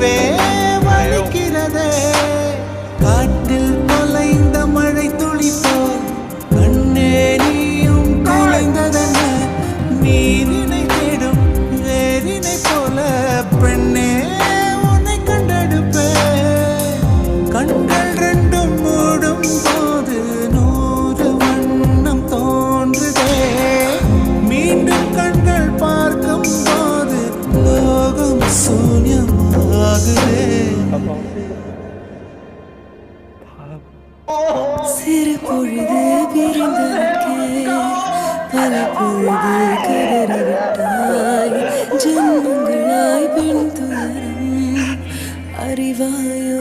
வாழ்வே வலிக்கிறதே காட்டில் தொலைந்த மழை துளி போல் கண்ணே நீயும் தொலைந்ததென்ன நீரினை தேடும் வேரினை போல பெண்ணே உன்னை கண்டெடுப்பே கண்கள் ரெண்டும் மூடும் போது 100 வண்ணம் தோன்றுதே மீண்டும் கண்கள் பார்க்கும் போது லோகம் சூன்யமாகுதே சிறு பொழுது பிறந்ததற்கே பல பொழுது கதறிவிட்டாய் ஜென்மங்களாய் பெண் துயரம் அறிவாயோ